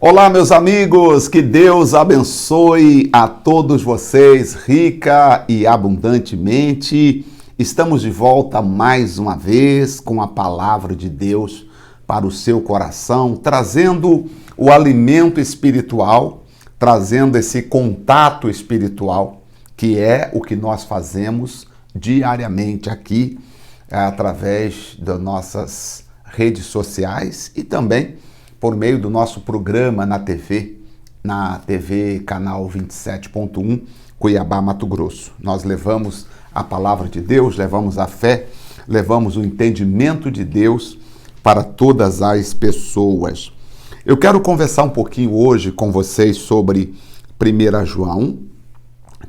Olá, meus amigos, que Deus abençoe a todos vocês rica e abundantemente. Estamos de volta mais uma vez com a palavra de Deus para o seu coração, trazendo o alimento espiritual, trazendo esse contato espiritual, que é o que nós fazemos diariamente aqui, através das nossas redes sociais e também por meio do nosso programa na TV canal 27.1, Cuiabá, Mato Grosso. Nós levamos a palavra de Deus, levamos a fé, levamos o entendimento de Deus para todas as pessoas. Eu quero conversar um pouquinho hoje com vocês sobre 1 João,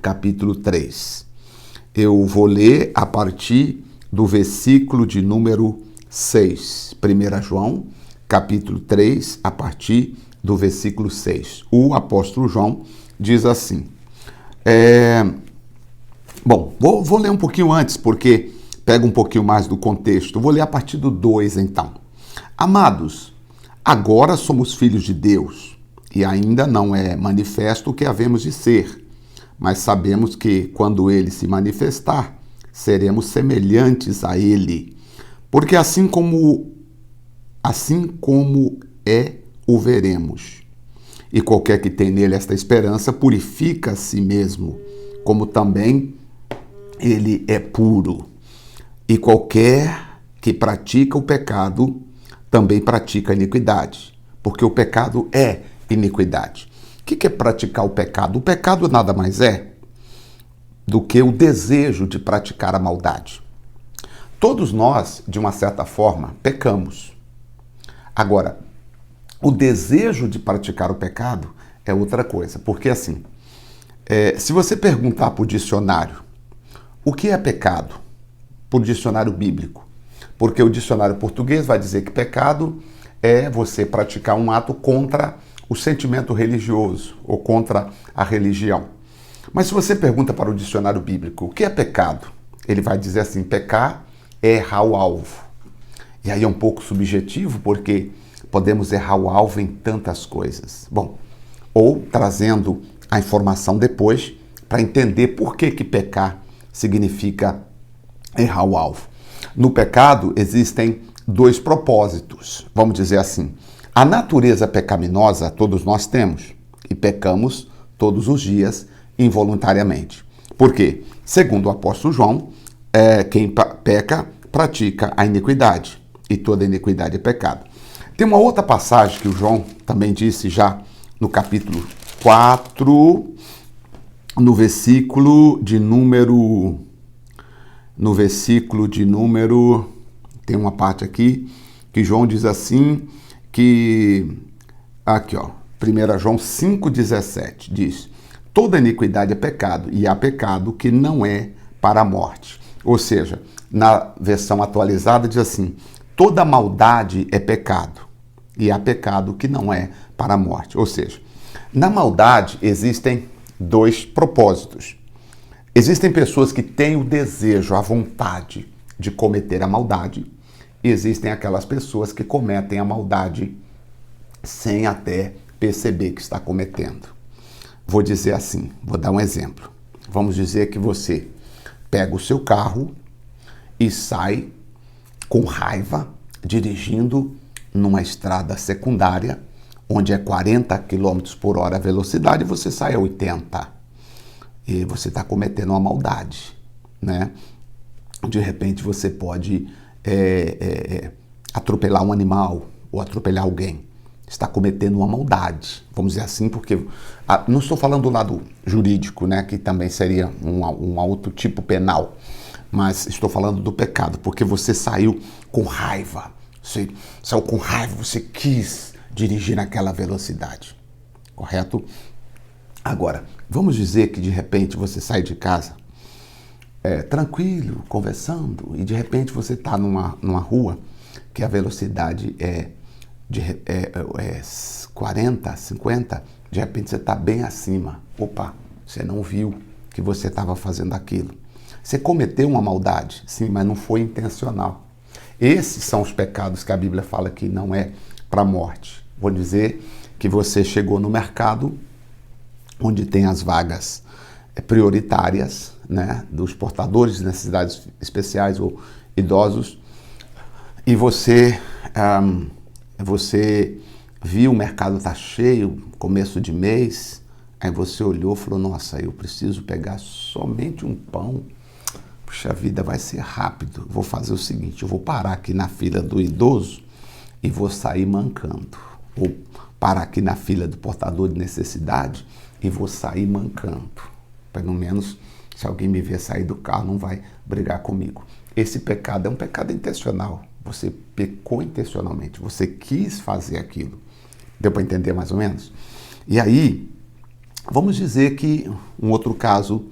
capítulo 3. Eu vou ler a partir do versículo de número 6. 1 João, capítulo 3, a partir do versículo 6. O apóstolo João diz assim. Vou ler um pouquinho antes, porque pega um pouquinho mais do contexto. Vou ler a partir do 2, então. Amados, agora somos filhos de Deus, e ainda não é manifesto o que havemos de ser, mas sabemos que, quando ele se manifestar, seremos semelhantes a ele, porque assim como é, o veremos. E qualquer que tem nele esta esperança purifica a si mesmo, como também ele é puro. E qualquer que pratica o pecado também pratica a iniquidade, porque o pecado é iniquidade. O que é praticar o pecado? O pecado nada mais é do que o desejo de praticar a maldade. Todos nós, de uma certa forma, pecamos. Agora, o desejo de praticar o pecado é outra coisa, porque assim, se você perguntar para o dicionário o que é pecado, por dicionário bíblico, porque o dicionário português vai dizer que pecado é você praticar um ato contra o sentimento religioso ou contra a religião. Mas se você pergunta para o dicionário bíblico o que é pecado, ele vai dizer assim, pecar é errar o alvo. E aí é um pouco subjetivo, porque podemos errar o alvo em tantas coisas. Bom, ou trazendo a informação depois para entender por que pecar significa errar o alvo. No pecado existem dois propósitos, vamos dizer assim. A natureza pecaminosa todos nós temos e pecamos todos os dias involuntariamente. Por quê? Segundo o apóstolo João, quem peca pratica a iniquidade. E toda iniquidade é pecado. Tem uma outra passagem que o João também disse já no capítulo 4, no versículo de número... Tem uma parte aqui que João diz assim, que... Aqui, ó, 1 João 5,17 diz: toda iniquidade é pecado, e há pecado que não é para a morte. Ou seja, na versão atualizada diz assim: toda maldade é pecado, e há pecado que não é para a morte. Ou seja, na maldade existem dois propósitos. Existem pessoas que têm o desejo, a vontade de cometer a maldade, e existem aquelas pessoas que cometem a maldade sem até perceber que está cometendo. Vou dizer assim, vou dar um exemplo. Vamos dizer que você pega o seu carro e sai com raiva, dirigindo numa estrada secundária, onde é 40 km por hora a velocidade, e você sai a 80. E você está cometendo uma maldade, né? De repente você pode atropelar um animal ou atropelar alguém. Está cometendo uma maldade, vamos dizer assim, porque não estou falando do lado jurídico, né, que também seria um outro tipo penal, mas estou falando do pecado, porque você saiu com raiva, você quis dirigir naquela velocidade, correto? Agora, vamos dizer que de repente você sai de casa tranquilo, conversando, e de repente você está numa rua que a velocidade é 40, 50, de repente você está bem acima. Opa, você não viu que você estava fazendo aquilo. Você cometeu uma maldade, sim, mas não foi intencional. Esses são os pecados que a Bíblia fala que não é para a morte. Vou dizer que você chegou no mercado onde tem as vagas prioritárias, né, dos portadores de necessidades especiais ou idosos, e você viu o mercado tá cheio, começo de mês, aí você olhou e falou, nossa, eu preciso pegar somente um pão, puxa vida, vai ser rápido, vou fazer o seguinte, eu vou parar aqui na fila do idoso e vou sair mancando, ou parar aqui na fila do portador de necessidade e vou sair mancando, pelo menos se alguém me ver sair do carro não vai brigar comigo. Esse pecado é um pecado intencional, você pecou intencionalmente, você quis fazer aquilo. Deu para entender mais ou menos? E aí, vamos dizer que um outro caso,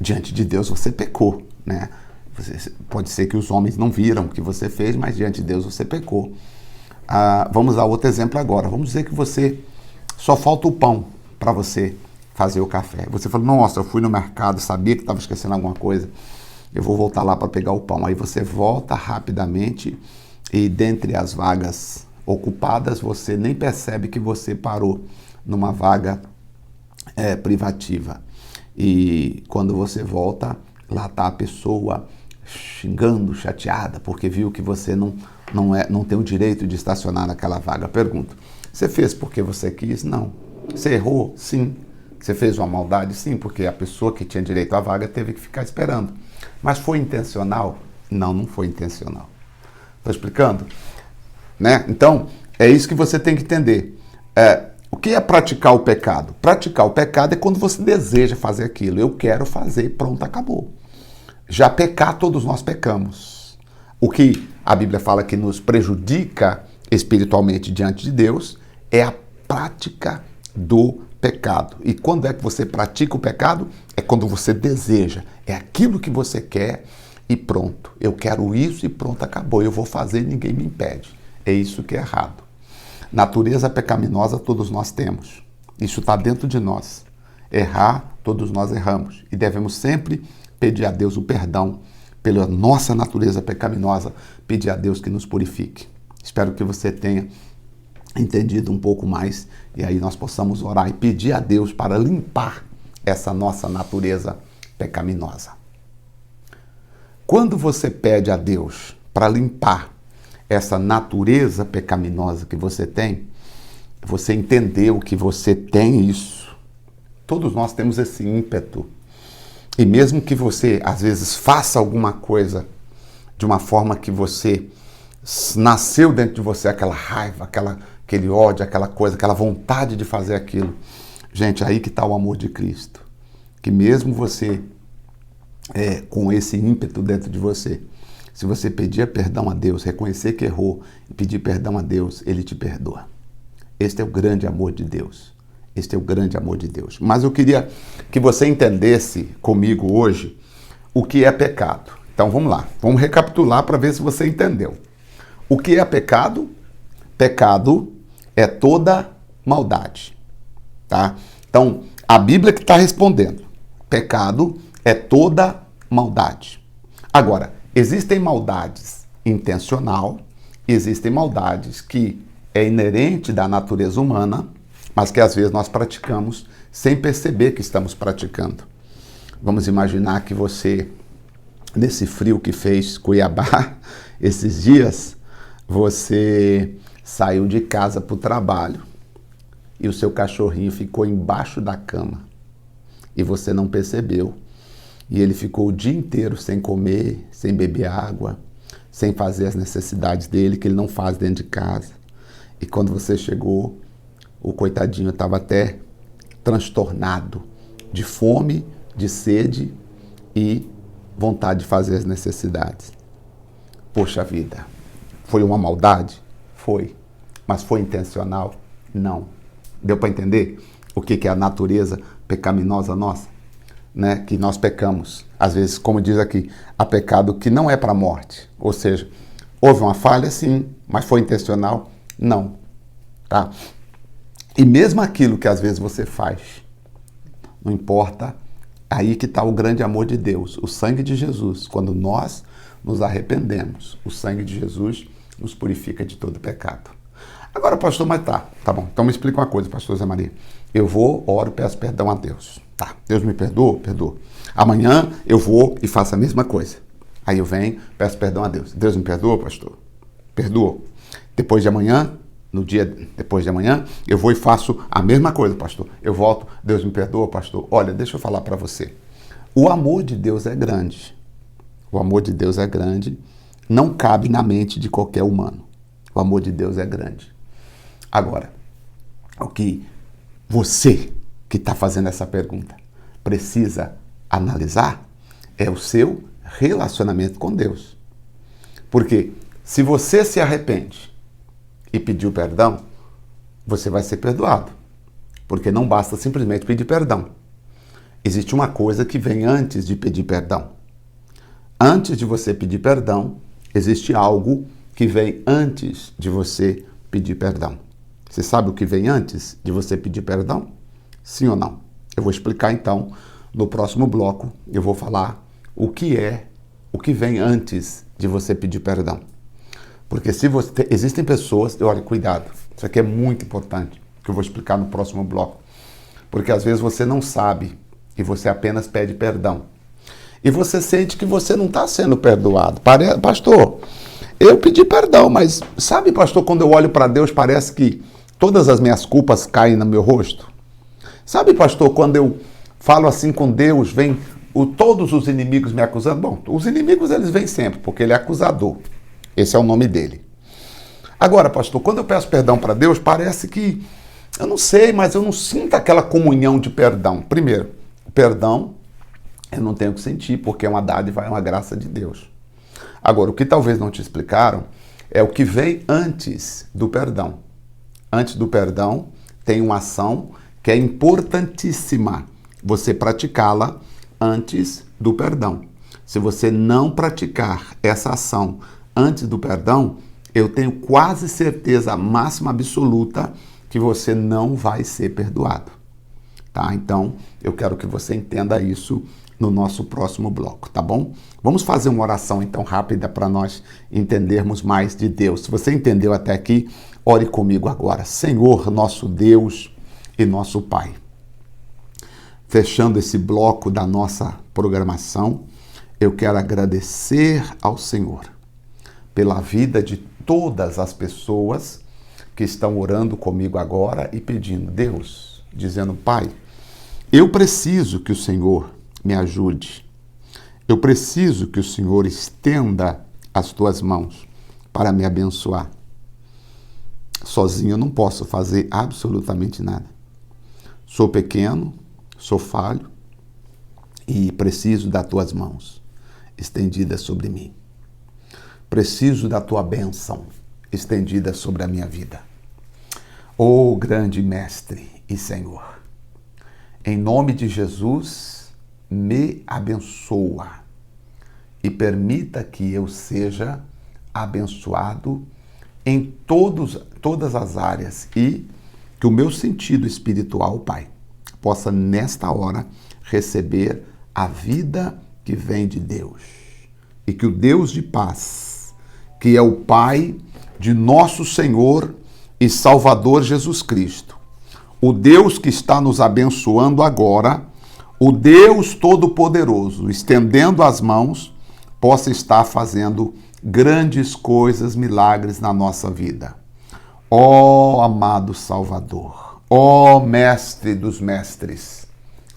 diante de Deus você pecou, né? Pode ser que os homens não viram o que você fez, mas diante de Deus você pecou. Vamos a outro exemplo agora. Vamos dizer que você só falta o pão para você fazer o café. Você fala, nossa, eu fui no mercado, sabia que estava esquecendo alguma coisa, eu vou voltar lá para pegar o pão. Aí você volta rapidamente e dentre as vagas ocupadas, você nem percebe que você parou numa vaga privativa. E quando você volta, lá está a pessoa xingando, chateada, porque viu que você não tem o direito de estacionar naquela vaga. Pergunto, você fez porque você quis? Não. Você errou? Sim. Você fez uma maldade? Sim, porque a pessoa que tinha direito à vaga teve que ficar esperando. Mas foi intencional? Não, não foi intencional. Estou explicando? Né? Então, é isso que você tem que entender. O que é praticar o pecado? Praticar o pecado é quando você deseja fazer aquilo. Eu quero fazer, pronto, acabou. Já pecar, todos nós pecamos. O que a Bíblia fala que nos prejudica espiritualmente diante de Deus é a prática do pecado. E quando é que você pratica o pecado? É quando você deseja. É aquilo que você quer e pronto. Eu quero isso e pronto, acabou. Eu vou fazer e ninguém me impede. É isso que é errado. Natureza pecaminosa todos nós temos. Isso está dentro de nós. Errar, todos nós erramos. E devemos sempre pedir a Deus o perdão pela nossa natureza pecaminosa, pedir a Deus que nos purifique. Espero que você tenha entendido um pouco mais e aí nós possamos orar e pedir a Deus para limpar essa nossa natureza pecaminosa. Quando você pede a Deus para limpar essa natureza pecaminosa que você tem, você entendeu que você tem isso. Todos nós temos esse ímpeto. E mesmo que você, às vezes, faça alguma coisa de uma forma que você nasceu dentro de você aquela raiva, aquele ódio, aquela coisa, aquela vontade de fazer aquilo. Gente, aí que está o amor de Cristo. Que mesmo você, com esse ímpeto dentro de você, se você pedir perdão a Deus, reconhecer que errou e pedir perdão a Deus, Ele te perdoa. Este é o grande amor de Deus. Este é o grande amor de Deus. Mas eu queria que você entendesse comigo hoje o que é pecado. Então vamos lá, vamos recapitular para ver se você entendeu. O que é pecado? Pecado é toda maldade. Tá? Então, a Bíblia que está respondendo. Pecado é toda maldade. Agora, existem maldades intencional, existem maldades que é inerente da natureza humana, mas que às vezes nós praticamos sem perceber que estamos praticando. Vamos imaginar que você, nesse frio que fez Cuiabá, esses dias, você saiu de casa para o trabalho e o seu cachorrinho ficou embaixo da cama e você não percebeu. E ele ficou o dia inteiro sem comer, sem beber água, sem fazer as necessidades dele, que ele não faz dentro de casa. E quando você chegou, o coitadinho estava até transtornado de fome, de sede e vontade de fazer as necessidades. Poxa vida, foi uma maldade? Foi. Mas foi intencional? Não. Deu para entender o que é a natureza pecaminosa nossa? Né? Que nós pecamos. Às vezes, como diz aqui, há pecado que não é para a morte. Ou seja, houve uma falha, sim, mas foi intencional? Não. Tá? E mesmo aquilo que às vezes você faz, não importa, aí que está o grande amor de Deus, o sangue de Jesus. Quando nós nos arrependemos, o sangue de Jesus nos purifica de todo pecado. Agora, pastor, mas tá bom. Então me explica uma coisa, pastor Zé Maria. Eu vou, oro, peço perdão a Deus. Tá, Deus me perdoa? Perdoa. Amanhã eu vou e faço a mesma coisa. Aí eu venho, peço perdão a Deus. Deus me perdoa, pastor? Perdoa. Depois de amanhã, no dia depois de amanhã, eu vou e faço a mesma coisa, pastor. Eu volto, Deus me perdoa, pastor? Olha, deixa eu falar para você. O amor de Deus é grande. O amor de Deus é grande. Não cabe na mente de qualquer humano. O amor de Deus é grande. Agora, o que você que está fazendo essa pergunta precisa analisar é o seu relacionamento com Deus. Porque se você se arrepende e pediu perdão, você vai ser perdoado. Porque não basta simplesmente pedir perdão. Existe uma coisa que vem antes de pedir perdão. Antes de você pedir perdão, existe algo que vem antes de você pedir perdão. Você sabe o que vem antes de você pedir perdão? Sim ou não? Eu vou explicar então no próximo bloco. Eu vou falar o que vem antes de você pedir perdão. Porque se você existem pessoas, olha, cuidado. Isso aqui é muito importante, que eu vou explicar no próximo bloco. Porque às vezes você não sabe e você apenas pede perdão. E você sente que você não está sendo perdoado. Pastor, eu pedi perdão, mas sabe, pastor, quando eu olho para Deus, parece que todas as minhas culpas caem no meu rosto? Sabe, pastor, quando eu falo assim com Deus, vem todos os inimigos me acusando? Bom, os inimigos eles vêm sempre, porque ele é acusador. Esse é o nome dele. Agora, pastor, quando eu peço perdão para Deus, parece que, eu não sei, mas eu não sinto aquela comunhão de perdão. Primeiro, o perdão eu não tenho que sentir, porque é uma dádiva, é uma graça de Deus. Agora, o que talvez não te explicaram é o que vem antes do perdão. Antes do perdão, tem uma ação que é importantíssima você praticá-la antes do perdão. Se você não praticar essa ação antes do perdão, eu tenho quase certeza máxima absoluta que você não vai ser perdoado. Tá? Então, eu quero que você entenda isso no nosso próximo bloco, tá bom? Vamos fazer uma oração então rápida para nós entendermos mais de Deus. Se você entendeu até aqui, ore comigo agora. Senhor, nosso Deus e nosso Pai. Fechando esse bloco da nossa programação, eu quero agradecer ao Senhor pela vida de todas as pessoas que estão orando comigo agora e pedindo, Deus, dizendo, Pai, eu preciso que o Senhor me ajude. Eu preciso que o Senhor estenda as tuas mãos para me abençoar. Sozinho eu não posso fazer absolutamente nada. Sou pequeno, sou falho e preciso das tuas mãos estendidas sobre mim. Preciso da tua bênção estendida sobre a minha vida. Ó grande Mestre e Senhor, em nome de Jesus, me abençoa e permita que eu seja abençoado em todas as áreas e que o meu sentido espiritual, Pai, possa nesta hora receber a vida que vem de Deus. E que o Deus de paz, que é o Pai de nosso Senhor e Salvador Jesus Cristo, o Deus que está nos abençoando agora, o Deus Todo-Poderoso, estendendo as mãos, possa estar fazendo grandes coisas, milagres na nossa vida. Ó amado Salvador, ó Mestre dos Mestres,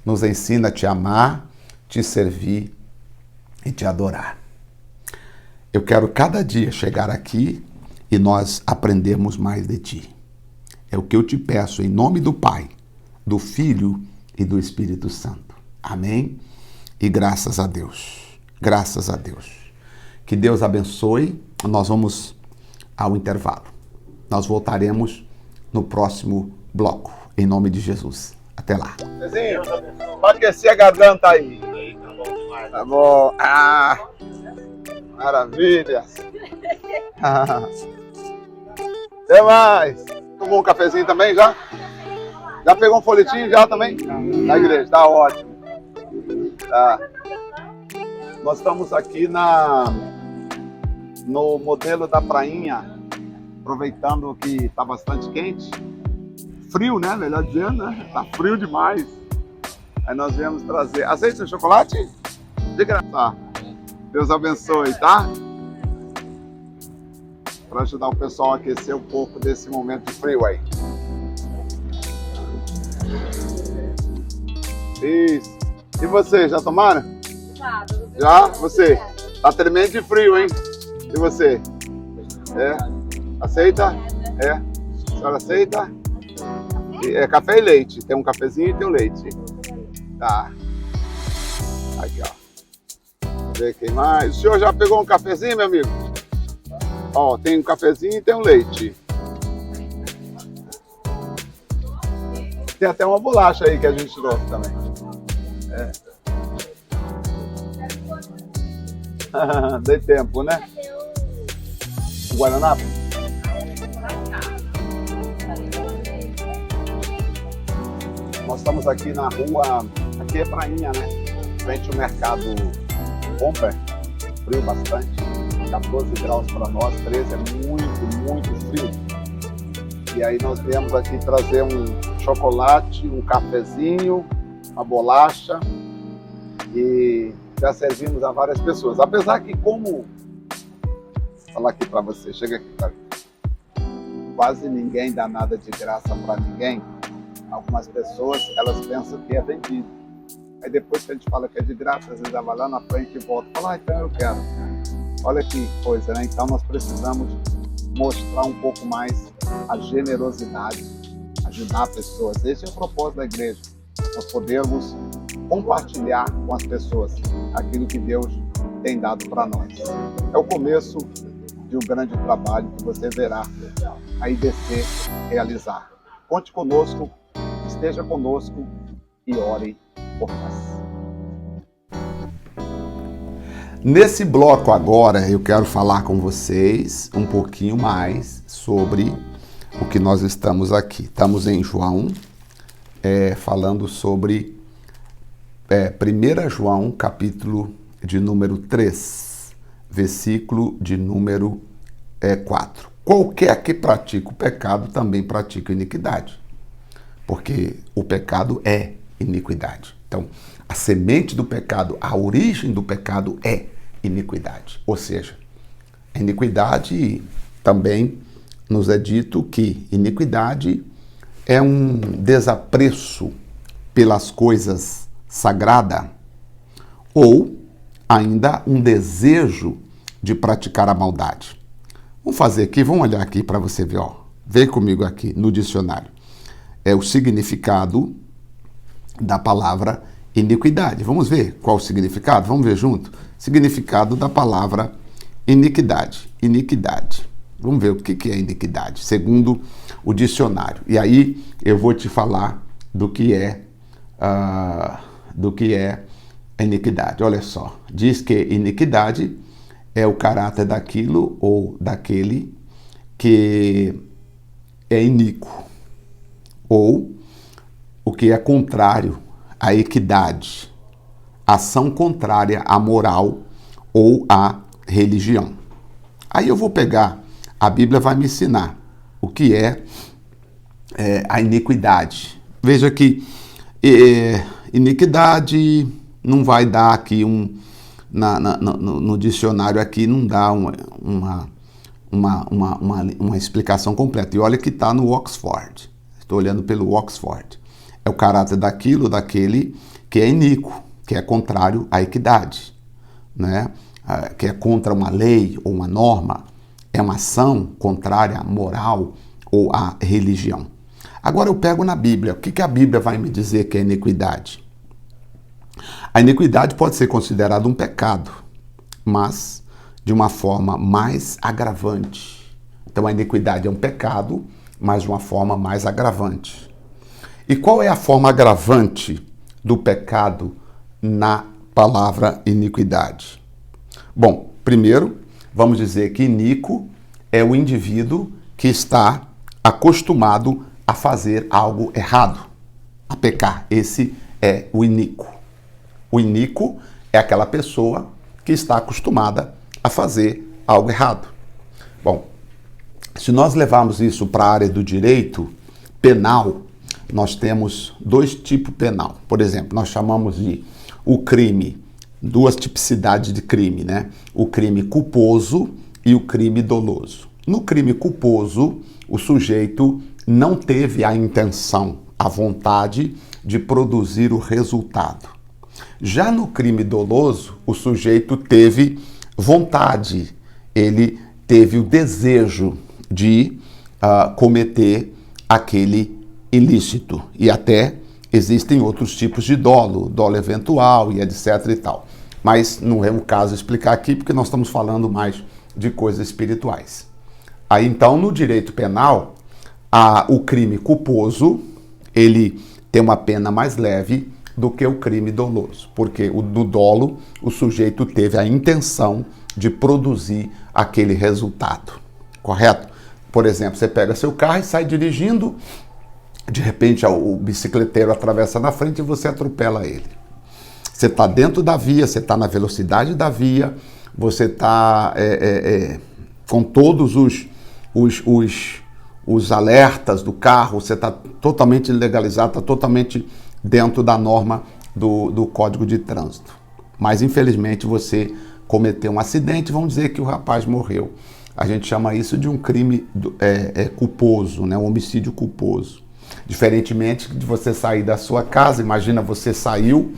nos ensina a te amar, te servir e te adorar. Eu quero cada dia chegar aqui e nós aprendermos mais de ti. É o que eu te peço em nome do Pai, do Filho e do Espírito Santo. Amém? E graças a Deus. Graças a Deus. Que Deus abençoe. Nós vamos ao intervalo. Nós voltaremos no próximo bloco. Em nome de Jesus. Até lá. Zezinho, pode aquecer a garganta aí. Tá bom. Ah, maravilha. Até mais. Tomou um cafezinho também já? Já pegou um folhetinho já também? Na igreja, tá ótimo. Tá. Nós estamos aqui no modelo da prainha aproveitando que está bastante quente, frio, né? Melhor dizendo, né? Tá frio demais. Aí nós viemos trazer. Aceita o chocolate? De graça. Deus abençoe, tá? Para ajudar o pessoal a aquecer um pouco desse momento de frio aí. Isso. E você, já tomaram? Já? Você? Tá tremendo de frio, hein? E você? É? Aceita? É? A senhora aceita? É café e leite. Tem um cafezinho e tem um leite. Tá. Aqui, ó. Vamos ver quem mais. O senhor já pegou um cafezinho, meu amigo? Ó, tem um cafezinho e tem um leite. Tem até uma bolacha aí que a gente trouxe também. É. Dei tempo, né? O Guaraná? Nós estamos aqui na rua, aqui é prainha, né? Frente ao mercado Bomber, frio bastante, 14 graus para nós, 13 é muito frio. E aí nós viemos aqui trazer um chocolate, um cafezinho, uma bolacha e já servimos a várias pessoas. Apesar que vou falar aqui para você, chega aqui para mim. Quase ninguém dá nada de graça para ninguém. Algumas pessoas, elas pensam que é vendido. Aí depois que a gente fala que é de graça, às vezes ela vai lá na frente e volta e fala, então eu quero. Olha que coisa, né? Então nós precisamos mostrar um pouco mais a generosidade, ajudar pessoas. Esse é o propósito da igreja. Nós podemos compartilhar com as pessoas aquilo que Deus tem dado para nós. É o começo de um grande trabalho que você verá a IBC realizar. Conte conosco, esteja conosco e ore por nós. Nesse bloco agora eu quero falar com vocês um pouquinho mais sobre o que nós estamos aqui. Estamos em João, falando sobre 1 João, capítulo de número 3, versículo de número 4. Qualquer que pratica o pecado também pratica iniquidade, porque o pecado é iniquidade. Então, a semente do pecado, a origem do pecado é iniquidade. Ou seja, a iniquidade também nos é dito que iniquidade é um desapreço pelas coisas sagradas ou ainda um desejo de praticar a maldade. Vamos fazer aqui, vamos olhar aqui para você ver, ó. Vem comigo aqui no dicionário. É o significado da palavra iniquidade. Vamos ver qual o significado? Vamos ver junto? Significado da palavra iniquidade. Iniquidade. Vamos ver o que é iniquidade, segundo o dicionário. E aí eu vou te falar do que é iniquidade. Olha só, diz que iniquidade é o caráter daquilo ou daquele que é iníquo, ou o que é contrário à equidade, ação contrária à moral ou à religião. Aí eu vou pegar, a Bíblia vai me ensinar o que é a iniquidade. Veja que iniquidade não vai dar aqui no dicionário aqui, não dá uma explicação completa. E olha que está no Oxford. Estou olhando pelo Oxford. É o caráter daquilo, daquele que é iníquo, que é contrário à equidade, né? Que é contra uma lei ou uma norma, é uma ação contrária à moral ou à religião. Agora eu pego na Bíblia. O que a Bíblia vai me dizer que é iniquidade? A iniquidade pode ser considerada um pecado, mas de uma forma mais agravante. Então a iniquidade é um pecado, mas de uma forma mais agravante. E qual é a forma agravante do pecado na palavra iniquidade? Bom, primeiro, vamos dizer que iníquo é o indivíduo que está acostumado a fazer algo errado, a pecar. Esse é o iníquo. O iníquo é aquela pessoa que está acostumada a fazer algo errado. Bom, Se nós levarmos isso para a área do direito penal, nós temos dois tipos penal. Por exemplo, nós chamamos de o crime, duas tipicidades de crime, né? O crime culposo e o crime doloso. No crime culposo, o sujeito não teve a intenção, a vontade de produzir o resultado. Já no crime doloso, o sujeito teve vontade, ele teve o desejo de cometer aquele ilícito. E até existem outros tipos de dolo eventual e etc e tal. Mas não é o caso explicar aqui, porque nós estamos falando mais de coisas espirituais. Aí então, no direito penal, o crime culposo, ele tem uma pena mais leve do que o crime doloso, porque no dolo o sujeito teve a intenção de produzir aquele resultado, correto? Por exemplo, você pega seu carro e sai dirigindo, de repente o bicicleteiro atravessa na frente e você atropela ele. Você está dentro da via, você está na velocidade da via, você está com todos os alertas do carro, você está totalmente legalizado, está totalmente dentro da norma do Código de Trânsito. Mas, infelizmente, você cometeu um acidente, vamos dizer que o rapaz morreu. A gente chama isso de um crime culposo, né? Um homicídio culposo. Diferentemente de você sair da sua casa, imagina você saiu,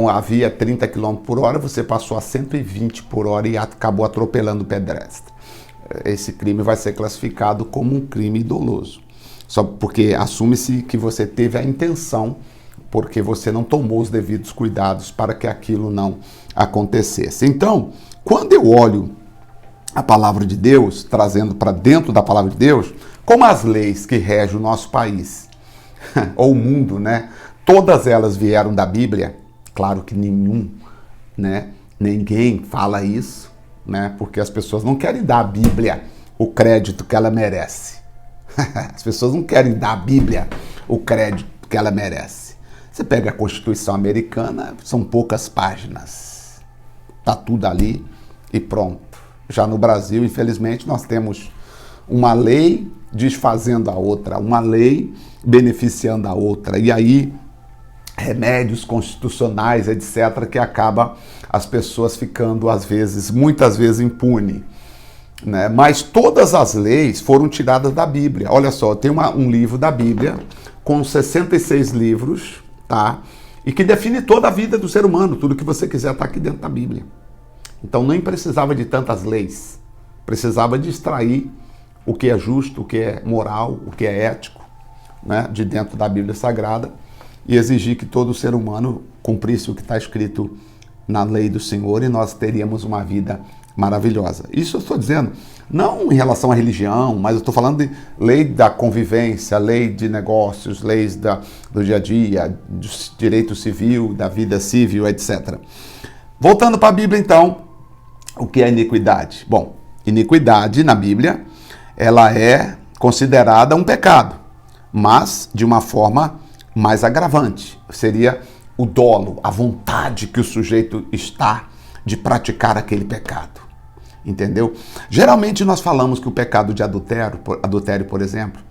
havia 30 km por hora, você passou a 120 por hora e acabou atropelando o pedestre. Esse crime vai ser classificado como um crime doloso. Só porque assume-se que você teve a intenção, porque você não tomou os devidos cuidados para que aquilo não acontecesse. Então, quando eu olho a palavra de Deus, trazendo para dentro da palavra de Deus, como as leis que regem o nosso país, ou o mundo, né? Todas elas vieram da Bíblia. Claro que ninguém fala isso, né? Porque as pessoas não querem dar à Bíblia o crédito que ela merece. As pessoas não querem dar à Bíblia o crédito que ela merece. Você pega a Constituição Americana, são poucas páginas. Tá tudo ali e pronto. Já no Brasil, infelizmente, nós temos uma lei desfazendo a outra, uma lei beneficiando a outra. E aí, remédios constitucionais, etc., que acaba as pessoas ficando, muitas vezes, impunes. Né? Mas todas as leis foram tiradas da Bíblia. Olha só, tem um livro da Bíblia com 66 livros, tá? E que define toda a vida do ser humano. Tudo que você quiser está aqui dentro da Bíblia. Então nem precisava de tantas leis. Precisava de extrair o que é justo, o que é moral, o que é ético, né? De dentro da Bíblia Sagrada e exigir que todo ser humano cumprisse o que está escrito na lei do Senhor e nós teríamos uma vida maravilhosa. Isso eu estou dizendo, não em relação à religião, mas eu estou falando de lei da convivência, lei de negócios, leis do dia a dia, do direito civil, da vida civil, etc. Voltando para a Bíblia, então, o que é iniquidade? Bom, iniquidade na Bíblia, ela é considerada um pecado, mas de uma forma mais agravante. Seria o dolo, a vontade que o sujeito está de praticar aquele pecado. Entendeu? Geralmente nós falamos que o pecado de adultério, por exemplo,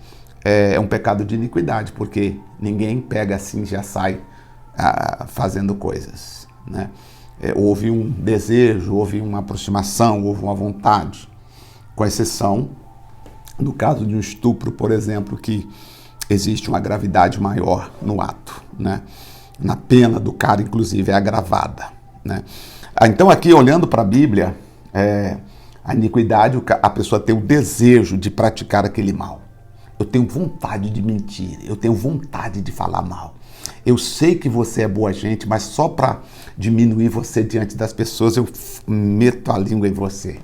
é um pecado de iniquidade, porque ninguém pega assim e já sai fazendo coisas, né? Houve um desejo, houve uma aproximação, houve uma vontade, com exceção no caso de um estupro, por exemplo, que existe uma gravidade maior no ato, né? Na pena do cara, inclusive, é agravada, né? Então aqui, olhando para a Bíblia, a iniquidade, a pessoa tem o desejo de praticar aquele mal. Eu tenho vontade de mentir, eu tenho vontade de falar mal. Eu sei que você é boa gente, mas só para diminuir você diante das pessoas, eu meto a língua em você.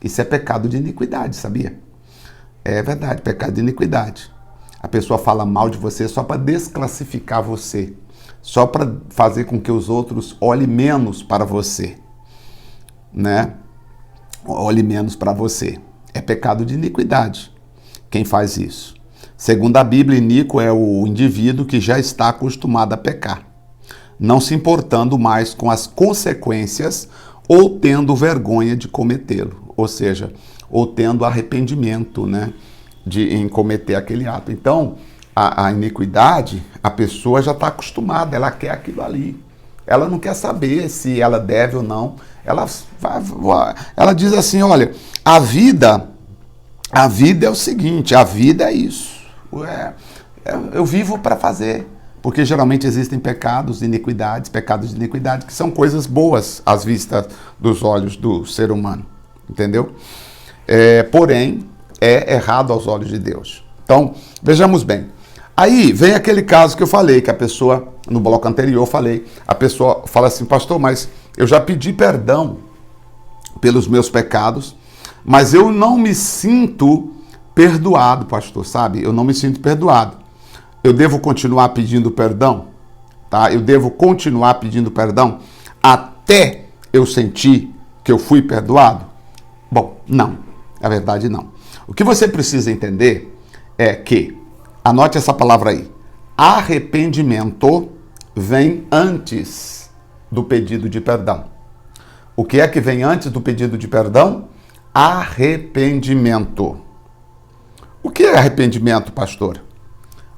Isso é pecado de iniquidade, sabia? É verdade, pecado de iniquidade. A pessoa fala mal de você só para desclassificar você, só para fazer com que os outros olhem menos para você, né? Olhe menos para você. É pecado de iniquidade quem faz isso. Segundo a Bíblia, iníquo é o indivíduo que já está acostumado a pecar, não se importando mais com as consequências ou tendo vergonha de cometê-lo, ou seja, ou tendo arrependimento, né? em cometer aquele ato. Então, a iniquidade, a pessoa já está acostumada, ela quer aquilo ali. Ela não quer saber se ela deve ou não. Ela diz assim, olha, a vida é o seguinte, a vida é isso. Eu vivo para fazer. Porque geralmente existem pecados de iniquidade, que são coisas boas às vistas dos olhos do ser humano. Entendeu? Porém, é errado aos olhos de Deus. Então, vejamos bem. Aí vem aquele caso que eu falei, que a pessoa, no bloco anterior eu falei, a pessoa fala assim, pastor, mas eu já pedi perdão pelos meus pecados, mas eu não me sinto perdoado, pastor, sabe? Eu não me sinto perdoado. Eu devo continuar pedindo perdão? Tá? Eu devo continuar pedindo perdão até eu sentir que eu fui perdoado? Bom, não. Na verdade, não. O que você precisa entender é que, anote essa palavra aí, arrependimento vem antes do pedido de perdão. O que é que vem antes do pedido de perdão? Arrependimento. O que é arrependimento, pastor?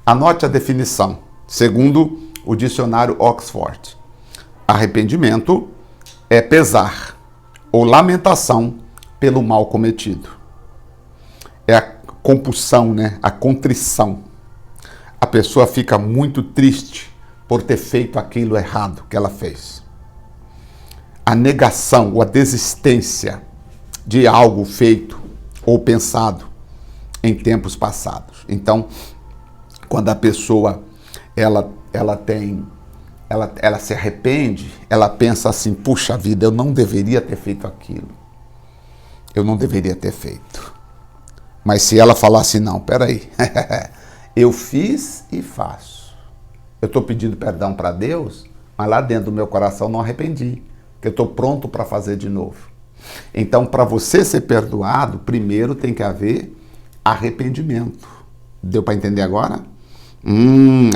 Anote a definição, segundo o dicionário Oxford. Arrependimento é pesar ou lamentação pelo mal cometido. É a compulsão, né? A contrição. A pessoa fica muito triste por ter feito aquilo errado que ela fez. A negação ou a desistência de algo feito ou pensado em tempos passados. Então, quando a pessoa ela se arrepende, ela pensa assim, puxa vida, eu não deveria ter feito aquilo. Eu não deveria ter feito. Mas se ela falar assim, não, peraí, eu fiz e faço. Eu estou pedindo perdão para Deus, mas lá dentro do meu coração não arrependi, que eu estou pronto para fazer de novo. Então, para você ser perdoado, primeiro tem que haver arrependimento. Deu para entender agora?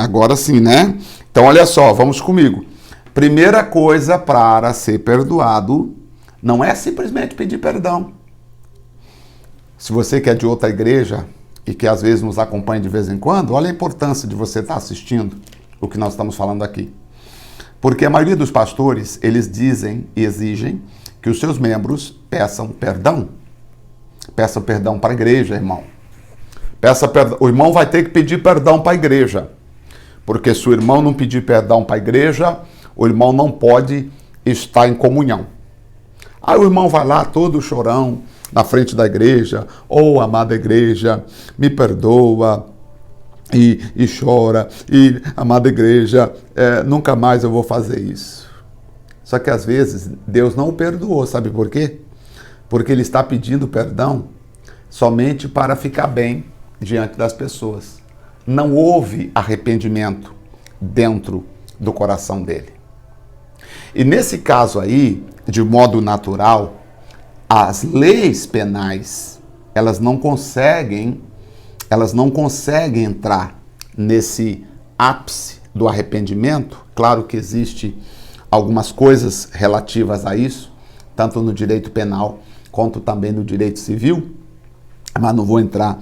Agora sim, né? Então, olha só, vamos comigo. Primeira coisa para ser perdoado não é simplesmente pedir perdão. Se você que é de outra igreja e que às vezes nos acompanha de vez em quando, olha a importância de você estar assistindo o que nós estamos falando aqui. Porque a maioria dos pastores, eles dizem e exigem que os seus membros peçam perdão. Peçam perdão para a igreja, irmão. O irmão vai ter que pedir perdão para a igreja. Porque se o irmão não pedir perdão para a igreja, o irmão não pode estar em comunhão. Aí o irmão vai lá todo chorão na frente da igreja, amada igreja, me perdoa, e chora, e amada igreja, nunca mais eu vou fazer isso. Só que às vezes Deus não o perdoou, sabe por quê? Porque ele está pedindo perdão somente para ficar bem diante das pessoas. Não houve arrependimento dentro do coração dele. E nesse caso aí, de modo natural, as leis penais, elas não conseguem entrar nesse ápice do arrependimento. Claro que existe algumas coisas relativas a isso, tanto no direito penal quanto também no direito civil, mas não vou entrar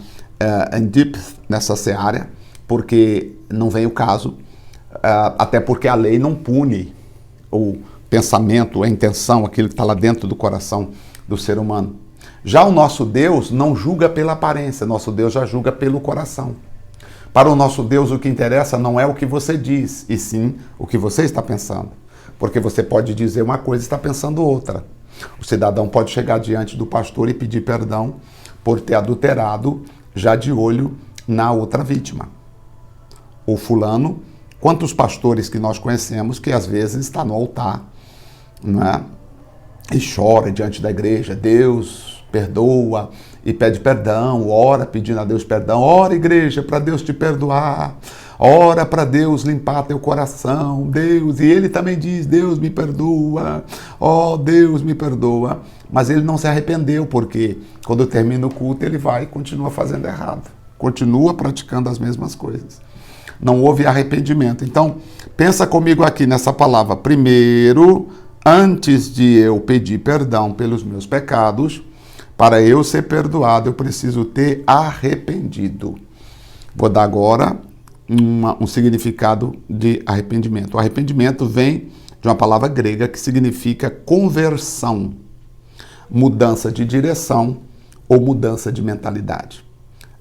em deep nessa seara, porque não vem o caso, até porque a lei não pune o pensamento, a intenção, aquilo que está lá dentro do coração do ser humano. Já o nosso Deus não julga pela aparência, nosso Deus já julga pelo coração. Para o nosso Deus o que interessa não é o que você diz, e sim o que você está pensando. Porque você pode dizer uma coisa e está pensando outra. O cidadão pode chegar diante do pastor e pedir perdão por ter adulterado, já de olho na outra vítima. O fulano, quantos pastores que nós conhecemos que às vezes está no altar, né? E chora diante da igreja, Deus perdoa, e pede perdão, ora pedindo a Deus perdão, ora igreja para Deus te perdoar, ora para Deus limpar teu coração, Deus, e ele também diz, Deus me perdoa, Deus me perdoa, mas ele não se arrependeu, porque quando termina o culto ele vai e continua fazendo errado, continua praticando as mesmas coisas. Não houve arrependimento. Então, pensa comigo aqui nessa palavra. Primeiro, antes de eu pedir perdão pelos meus pecados, Para eu ser perdoado, eu preciso ter arrependido. Vou dar agora um significado de arrependimento. O arrependimento vem de uma palavra grega que significa conversão, mudança de direção ou mudança de mentalidade.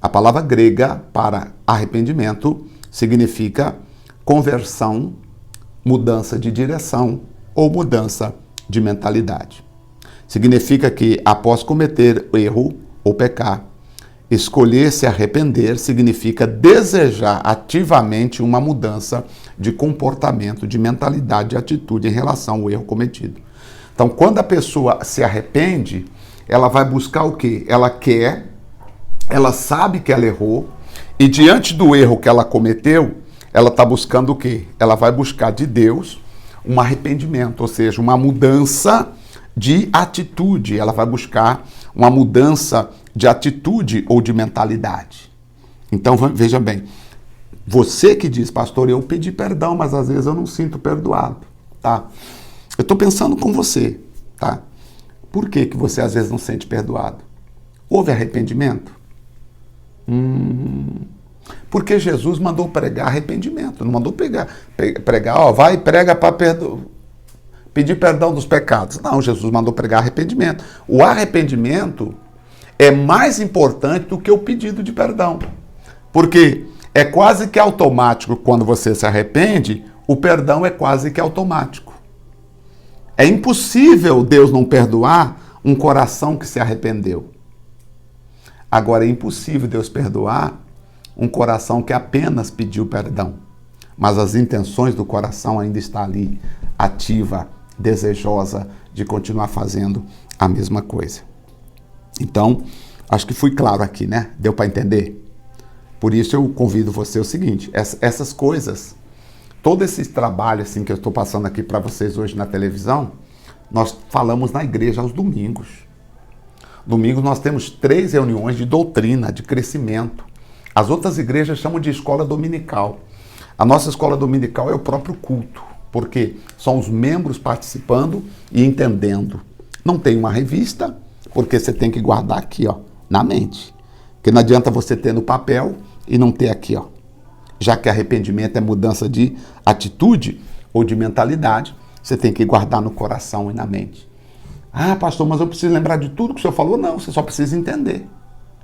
A palavra grega para arrependimento significa conversão, mudança de direção ou mudança de mentalidade. Significa que após cometer erro ou pecar, escolher se arrepender significa desejar ativamente uma mudança de comportamento, de mentalidade, de atitude em relação ao erro cometido. Então, quando a pessoa se arrepende, ela vai buscar o quê? Ela sabe que ela errou e diante do erro que ela cometeu, ela está buscando o quê? Ela vai buscar de Deus um arrependimento, ou seja, uma mudança de atitude. Ela vai buscar uma mudança de atitude ou de mentalidade. Então, veja bem, você que diz, pastor, eu pedi perdão, mas às vezes eu não sinto perdoado, tá? Eu estou pensando com você, tá? Por que que você às vezes não sente perdoado? Houve arrependimento? Porque Jesus mandou pregar arrependimento, não mandou pregar, ó, vai e prega para pedir perdão dos pecados. Não, Jesus mandou pregar arrependimento. O arrependimento é mais importante do que o pedido de perdão. Porque é quase que automático quando você se arrepende, o perdão é quase que automático. É impossível Deus não perdoar um coração que se arrependeu. Agora, é impossível Deus perdoar um coração que apenas pediu perdão. Mas as intenções do coração ainda estão ali, ativa, desejosa de continuar fazendo a mesma coisa. Então, acho que fui claro aqui, né? Deu para entender? Por isso eu convido você o seguinte, essas coisas, todo esse trabalho assim que eu estou passando aqui para vocês hoje na televisão, nós falamos na igreja aos domingos. Domingo nós temos 3 reuniões de doutrina, de crescimento. As outras igrejas chamam de escola dominical. A nossa escola dominical é o próprio culto, porque são os membros participando e entendendo. Não tem uma revista, porque você tem que guardar aqui, ó, na mente. Porque não adianta você ter no papel e não ter aqui, ó. Já que arrependimento é mudança de atitude ou de mentalidade, você tem que guardar no coração e na mente. Ah, pastor, mas eu preciso lembrar de tudo que o senhor falou? Não, você só precisa entender.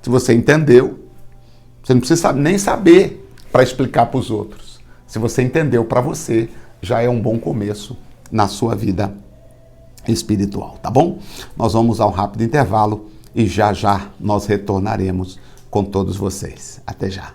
Se você entendeu, você não precisa nem saber para explicar para os outros. Se você entendeu para você, já é um bom começo na sua vida espiritual, tá bom? Nós vamos a um rápido intervalo e já já nós retornaremos com todos vocês. Até já.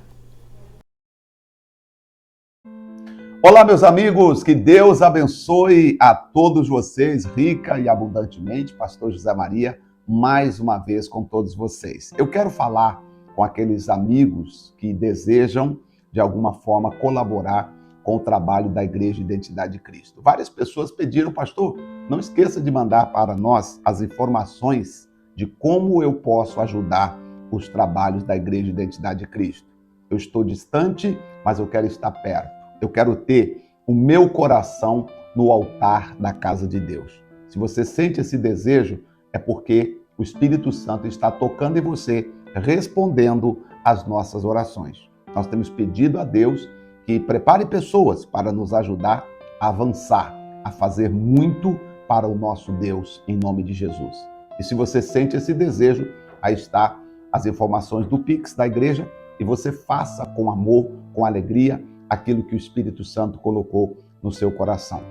Olá, meus amigos, que Deus abençoe a todos vocês, rica e abundantemente. Pastor José Maria, mais uma vez com todos vocês. Eu quero falar com aqueles amigos que desejam, de alguma forma, colaborar com o trabalho da Igreja Identidade de Cristo. Várias pessoas pediram, pastor, não esqueça de mandar para nós as informações de como eu posso ajudar os trabalhos da Igreja Identidade de Cristo. Eu estou distante, mas eu quero estar perto. Eu quero ter o meu coração no altar da casa de Deus. Se você sente esse desejo, é porque o Espírito Santo está tocando em você, respondendo às nossas orações. Nós temos pedido a Deus que prepare pessoas para nos ajudar a avançar, a fazer muito para o nosso Deus, em nome de Jesus. E se você sente esse desejo, aí está as informações do Pix da igreja e você faça com amor, com alegria, aquilo que o Espírito Santo colocou no seu coração.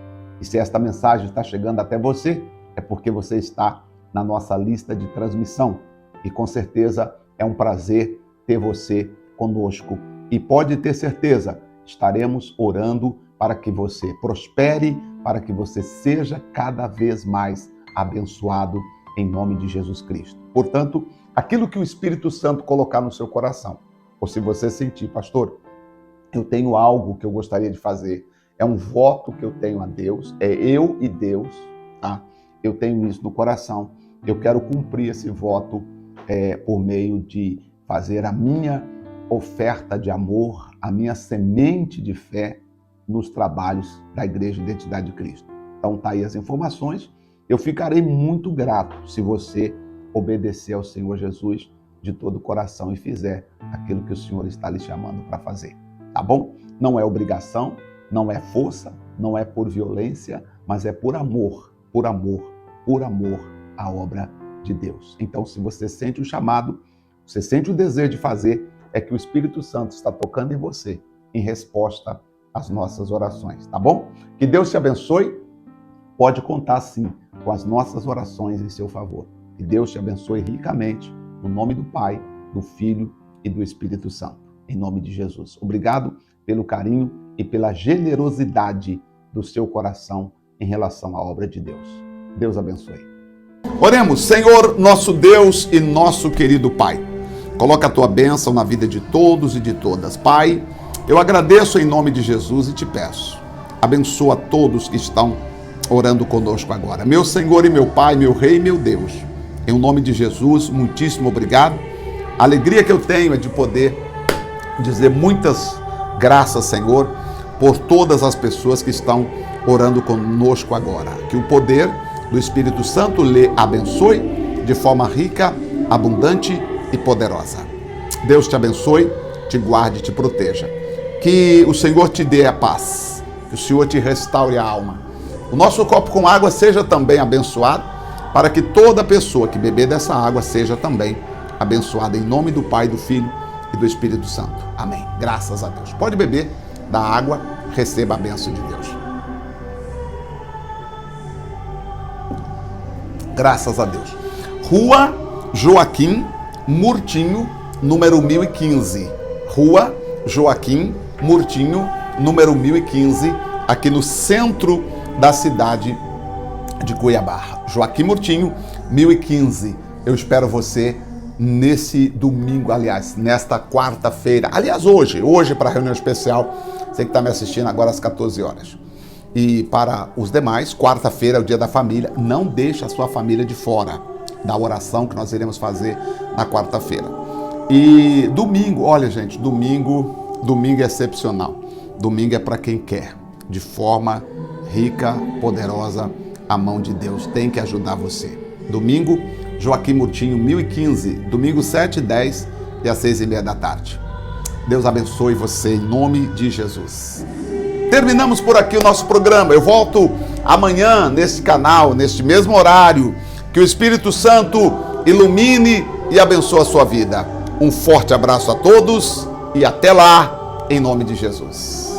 E se esta mensagem está chegando até você, é porque você está na nossa lista de transmissão. E com certeza é um prazer ter você conosco. E pode ter certeza, estaremos orando para que você prospere, para que você seja cada vez mais abençoado em nome de Jesus Cristo. Portanto, aquilo que o Espírito Santo colocar no seu coração, ou se você sentir, pastor, eu tenho algo que eu gostaria de fazer, é um voto que eu tenho a Deus, é eu e Deus, tá? Eu tenho isso no coração, eu quero cumprir esse voto por meio de fazer a minha oferta de amor, a minha semente de fé nos trabalhos da Igreja Identidade de Cristo. Então tá aí as informações, eu ficarei muito grato se você obedecer ao Senhor Jesus de todo o coração e fizer aquilo que o Senhor está lhe chamando para fazer, tá bom? Não é obrigação, não é força, não é por violência, mas é por amor à obra de Deus. Então, se você sente o chamado, você sente o desejo de fazer, é que o Espírito Santo está tocando em você em resposta às nossas orações, tá bom? Que Deus te abençoe. Pode contar, sim, com as nossas orações em seu favor. Que Deus te abençoe ricamente, no nome do Pai, do Filho e do Espírito Santo. Em nome de Jesus. Obrigado pelo carinho e pela generosidade do seu coração em relação à obra de Deus. Deus abençoe. Oremos. Senhor, nosso Deus e nosso querido Pai, coloca a tua bênção na vida de todos e de todas. Pai, eu agradeço em nome de Jesus e te peço, abençoa todos que estão orando conosco agora. Meu Senhor e meu Pai, meu Rei e meu Deus, em nome de Jesus, muitíssimo obrigado. A alegria que eu tenho é de poder dizer muitas graças, Senhor, por todas as pessoas que estão orando conosco agora. Que o poder do Espírito Santo lhe abençoe de forma rica, abundante e poderosa. Deus te abençoe, te guarde e te proteja. Que o Senhor te dê a paz, que o Senhor te restaure a alma. O nosso copo com água seja também abençoado, para que toda pessoa que beber dessa água seja também abençoada em nome do Pai, do Filho e do Espírito Santo. Amém. Graças a Deus. Pode beber da água, receba a bênção de Deus. Graças a Deus. Rua Joaquim Murtinho, número 1015. Rua Joaquim Murtinho, número 1015, aqui no centro da cidade de Cuiabá. Joaquim Murtinho, 1015. Eu espero você nesse domingo, aliás, nesta quarta-feira. Aliás, hoje para a reunião especial, você que está me assistindo agora às 14 horas. E para os demais, quarta-feira é o dia da família. Não deixe a sua família de fora da oração que nós iremos fazer na quarta-feira. E domingo, olha gente, domingo é excepcional. Domingo é para quem quer, de forma rica, poderosa, a mão de Deus tem que ajudar você. Domingo, Joaquim Murtinho, 1015, domingo 7, 10 e às 6:30 da tarde. Deus abençoe você em nome de Jesus. Terminamos por aqui o nosso programa. Eu volto amanhã neste canal, neste mesmo horário. Que o Espírito Santo ilumine e abençoe a sua vida. Um forte abraço a todos e até lá, em nome de Jesus.